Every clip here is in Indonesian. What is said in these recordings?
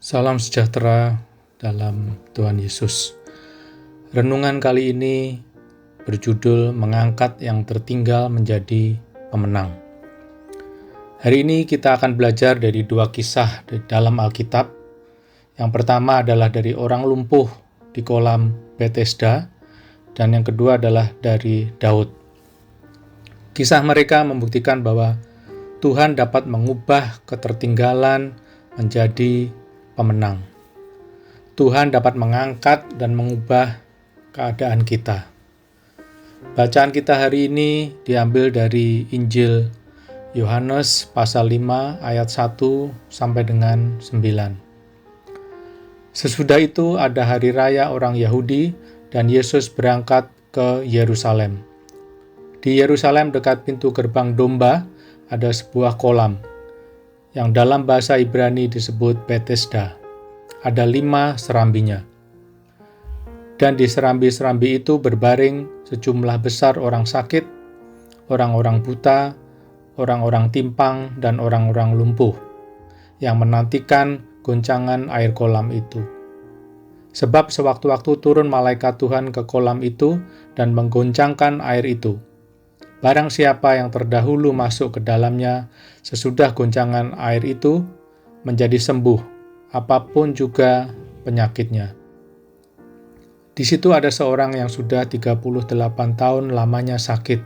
Salam sejahtera dalam Tuhan Yesus. Renungan kali ini berjudul Mengangkat yang Tertinggal Menjadi Pemenang. Hari ini kita akan belajar dari dua kisah dalam Alkitab. Yang pertama adalah dari orang lumpuh di kolam Bethesda, dan yang kedua adalah dari Daud. Kisah mereka membuktikan bahwa Tuhan dapat mengubah ketertinggalan menjadi pemenang. Tuhan dapat mengangkat dan mengubah keadaan kita. Bacaan kita hari ini diambil dari Injil Yohanes pasal 5 ayat 1 sampai dengan 9. Sesudah itu ada hari raya orang Yahudi dan Yesus berangkat ke Yerusalem. Di Yerusalem dekat pintu gerbang domba ada sebuah kolam yang dalam bahasa Ibrani disebut Bethesda. Ada 5 serambinya. Dan di serambi-serambi itu berbaring sejumlah besar orang sakit, orang-orang buta, orang-orang timpang, dan orang-orang lumpuh, yang menantikan goncangan air kolam itu. Sebab sewaktu-waktu turun malaikat Tuhan ke kolam itu dan menggoncangkan air itu. Barang siapa yang terdahulu masuk ke dalamnya sesudah goncangan air itu menjadi sembuh, apapun juga penyakitnya. Di situ ada seorang yang sudah 38 tahun lamanya sakit.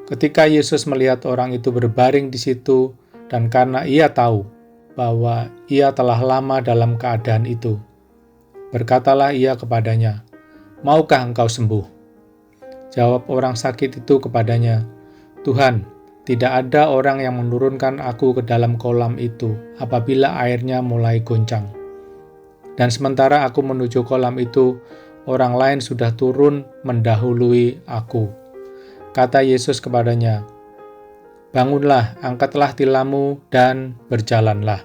Ketika Yesus melihat orang itu berbaring di situ, dan karena ia tahu bahwa ia telah lama dalam keadaan itu, berkatalah ia kepadanya, "Maukah engkau sembuh?" Jawab orang sakit itu kepadanya, "Tuhan, tidak ada orang yang menurunkan aku ke dalam kolam itu apabila airnya mulai goncang. Dan sementara aku menuju kolam itu, orang lain sudah turun mendahului aku." Kata Yesus kepadanya, "Bangunlah, angkatlah tilammu dan berjalanlah."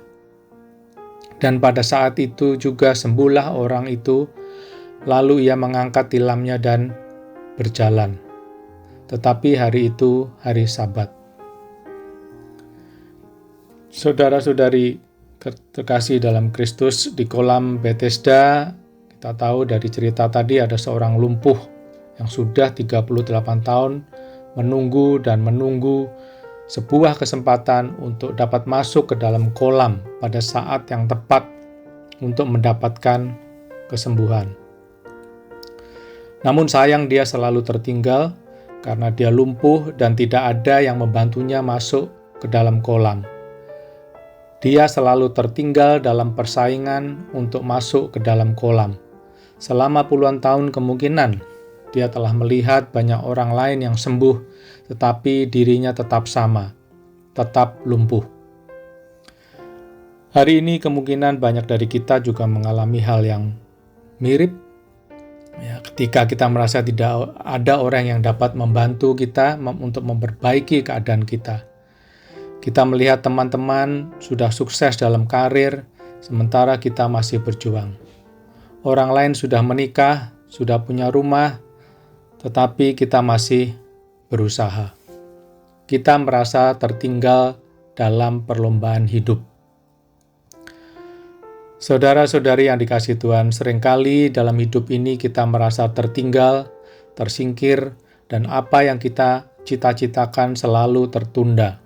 Dan pada saat itu juga sembuhlah orang itu, lalu ia mengangkat tilamnya dan berjalan. Tetapi hari itu hari Sabat. Saudara-saudari terkasih dalam Kristus, di kolam Bethesda, kita tahu dari cerita tadi ada seorang lumpuh yang sudah 38 tahun menunggu dan menunggu sebuah kesempatan untuk dapat masuk ke dalam kolam pada saat yang tepat untuk mendapatkan kesembuhan. Namun sayang dia selalu tertinggal karena dia lumpuh dan tidak ada yang membantunya masuk ke dalam kolam. Dia selalu tertinggal dalam persaingan untuk masuk ke dalam kolam. Selama puluhan tahun kemungkinan dia telah melihat banyak orang lain yang sembuh, tetapi dirinya tetap sama, tetap lumpuh. Hari ini kemungkinan banyak dari kita juga mengalami hal yang mirip. Ketika kita merasa tidak ada orang yang dapat membantu kita untuk memperbaiki keadaan kita. Kita melihat teman-teman sudah sukses dalam karir, sementara kita masih berjuang. Orang lain sudah menikah, sudah punya rumah, tetapi kita masih berusaha. Kita merasa tertinggal dalam perlombaan hidup. Saudara-saudari yang dikasihi Tuhan, seringkali dalam hidup ini kita merasa tertinggal, tersingkir, dan apa yang kita cita-citakan selalu tertunda.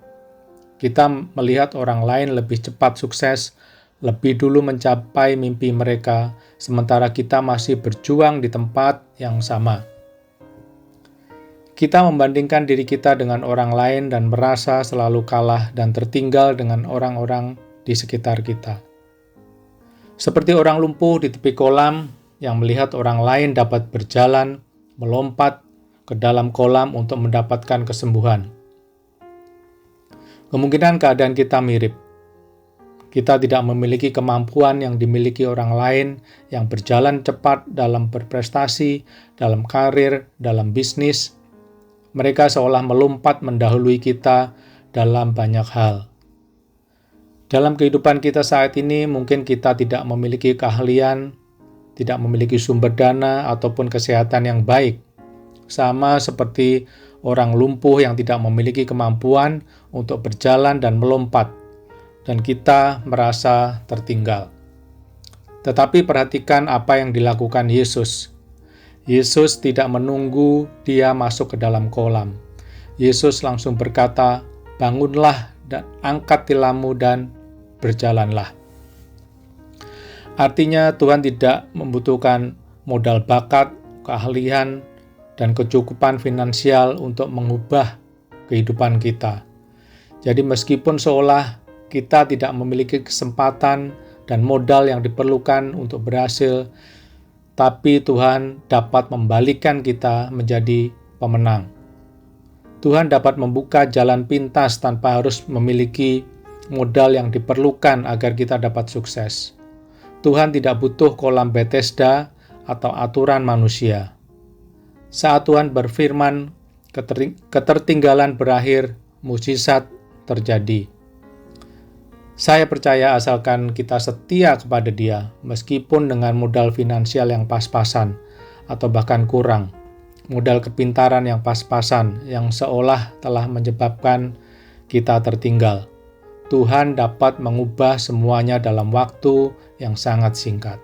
Kita melihat orang lain lebih cepat sukses, lebih dulu mencapai mimpi mereka, sementara kita masih berjuang di tempat yang sama. Kita membandingkan diri kita dengan orang lain dan merasa selalu kalah dan tertinggal dengan orang-orang di sekitar kita. Seperti orang lumpuh di tepi kolam yang melihat orang lain dapat berjalan, melompat ke dalam kolam untuk mendapatkan kesembuhan. Kemungkinan keadaan kita mirip. Kita tidak memiliki kemampuan yang dimiliki orang lain yang berjalan cepat dalam berprestasi, dalam karir, dalam bisnis. Mereka seolah melompat mendahului kita dalam banyak hal. Dalam kehidupan kita saat ini, mungkin kita tidak memiliki keahlian, tidak memiliki sumber dana, ataupun kesehatan yang baik. Sama seperti orang lumpuh yang tidak memiliki kemampuan untuk berjalan dan melompat, dan kita merasa tertinggal. Tetapi perhatikan apa yang dilakukan Yesus. Yesus tidak menunggu dia masuk ke dalam kolam. Yesus langsung berkata, "Bangunlah dan angkat tilammu dan berjalanlah." Artinya Tuhan tidak membutuhkan modal bakat, keahlian, dan kecukupan finansial untuk mengubah kehidupan kita. Jadi meskipun seolah kita tidak memiliki kesempatan dan modal yang diperlukan untuk berhasil, tapi Tuhan dapat membalikkan kita menjadi pemenang. Tuhan dapat membuka jalan pintas tanpa harus memiliki modal yang diperlukan agar kita dapat sukses. Tuhan tidak butuh kolam Bethesda atau aturan manusia. Saat Tuhan berfirman, ketertinggalan berakhir, mukjizat terjadi. Saya percaya asalkan kita setia kepada Dia, meskipun dengan modal finansial yang pas-pasan, atau bahkan kurang, modal kepintaran yang pas-pasan, yang seolah telah menyebabkan kita tertinggal. Tuhan dapat mengubah semuanya dalam waktu yang sangat singkat.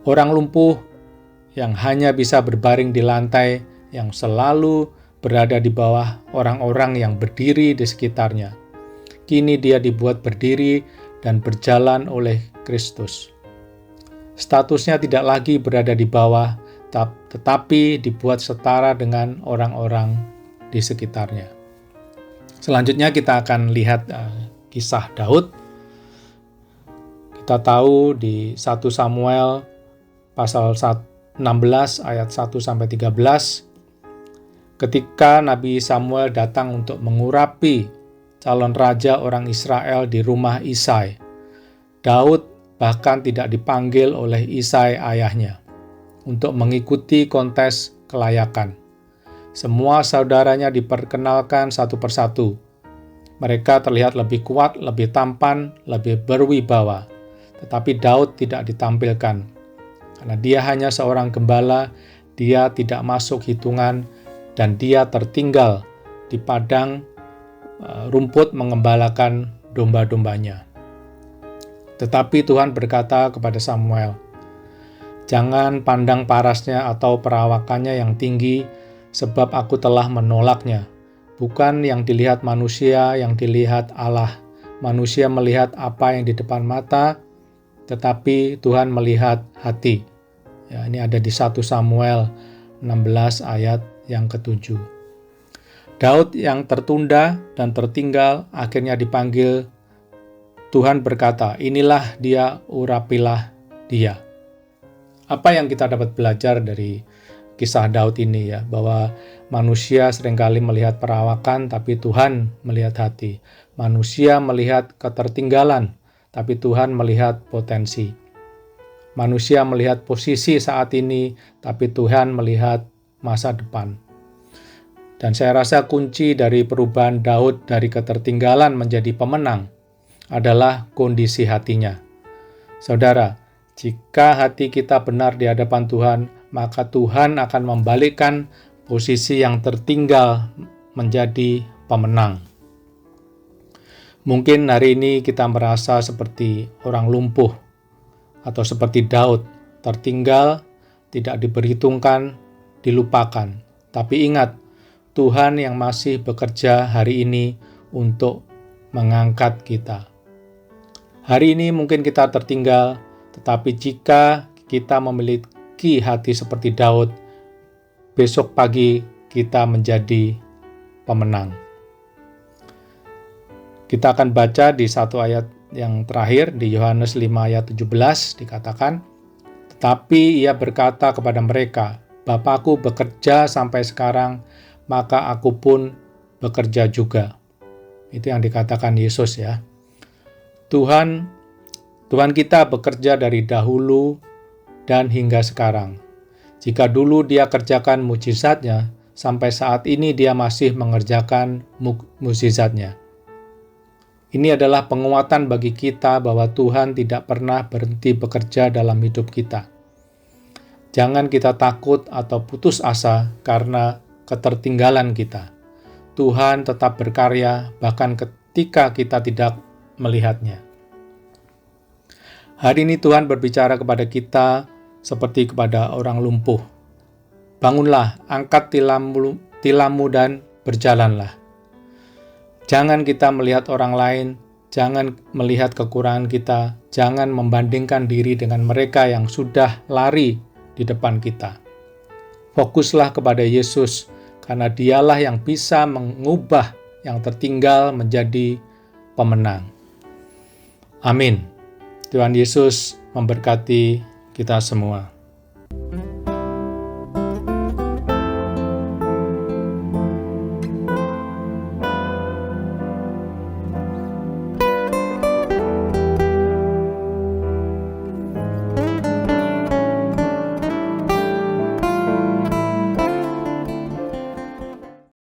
Orang lumpuh yang hanya bisa berbaring di lantai, yang selalu berada di bawah orang-orang yang berdiri di sekitarnya, kini dia dibuat berdiri dan berjalan oleh Kristus. Statusnya tidak lagi berada di bawah, tetapi dibuat setara dengan orang-orang di sekitarnya. Selanjutnya kita akan lihat kisah Daud. Kita tahu di 1 Samuel pasal 16 ayat 1-13, ketika Nabi Samuel datang untuk mengurapi calon raja orang Israel di rumah Isai, Daud bahkan tidak dipanggil oleh Isai ayahnya untuk mengikuti kontes kelayakan. Semua saudaranya diperkenalkan satu persatu. Mereka terlihat lebih kuat, lebih tampan, lebih berwibawa. Tetapi Daud tidak ditampilkan. Karena dia hanya seorang gembala, dia tidak masuk hitungan, dan dia tertinggal di padang rumput mengembalakan domba-dombanya. Tetapi Tuhan berkata kepada Samuel, "Jangan pandang parasnya atau perawakannya yang tinggi, sebab aku telah menolaknya. Bukan yang dilihat manusia, yang dilihat Allah. Manusia melihat apa yang di depan mata, tetapi Tuhan melihat hati." Ya, ini ada di 1 Samuel 16 ayat yang ke-7. Daud yang tertunda dan tertinggal akhirnya dipanggil. Tuhan berkata, "Inilah dia, urapilah dia." Apa yang kita dapat belajar dari kisah Daud ini ya, bahwa manusia seringkali melihat perawakan, tapi Tuhan melihat hati. Manusia melihat ketertinggalan, tapi Tuhan melihat potensi. Manusia melihat posisi saat ini, tapi Tuhan melihat masa depan. Dan saya rasa kunci dari perubahan Daud dari ketertinggalan menjadi pemenang adalah kondisi hatinya. Saudara, jika hati kita benar di hadapan Tuhan, maka Tuhan akan membalikkan posisi yang tertinggal menjadi pemenang. Mungkin hari ini kita merasa seperti orang lumpuh atau seperti Daud, tertinggal, tidak diperhitungkan, dilupakan. Tapi ingat, Tuhan yang masih bekerja hari ini untuk mengangkat kita. Hari ini mungkin kita tertinggal, tetapi jika kita memiliki hati seperti Daud, besok pagi kita menjadi pemenang. Kita akan baca di satu ayat yang terakhir, di Yohanes 5 ayat 17 dikatakan, "Tetapi ia berkata kepada mereka, Bapakku bekerja sampai sekarang, maka aku pun bekerja juga." Itu yang dikatakan Yesus ya. Tuhan kita bekerja dari dahulu dan hingga sekarang. Jika dulu dia kerjakan mukjizatnya, sampai saat ini dia masih mengerjakan mukjizatnya. Ini adalah penguatan bagi kita bahwa Tuhan tidak pernah berhenti bekerja dalam hidup kita. Jangan kita takut atau putus asa karena ketertinggalan kita. Tuhan tetap berkarya bahkan ketika kita tidak melihatnya. Hari ini Tuhan berbicara kepada kita seperti kepada orang lumpuh. Bangunlah, angkat tilammu dan berjalanlah. Jangan kita melihat orang lain, jangan melihat kekurangan kita, jangan membandingkan diri dengan mereka yang sudah lari di depan kita. Fokuslah kepada Yesus, karena Dialah yang bisa mengubah yang tertinggal menjadi pemenang. Amin. Tuhan Yesus memberkati kita semua.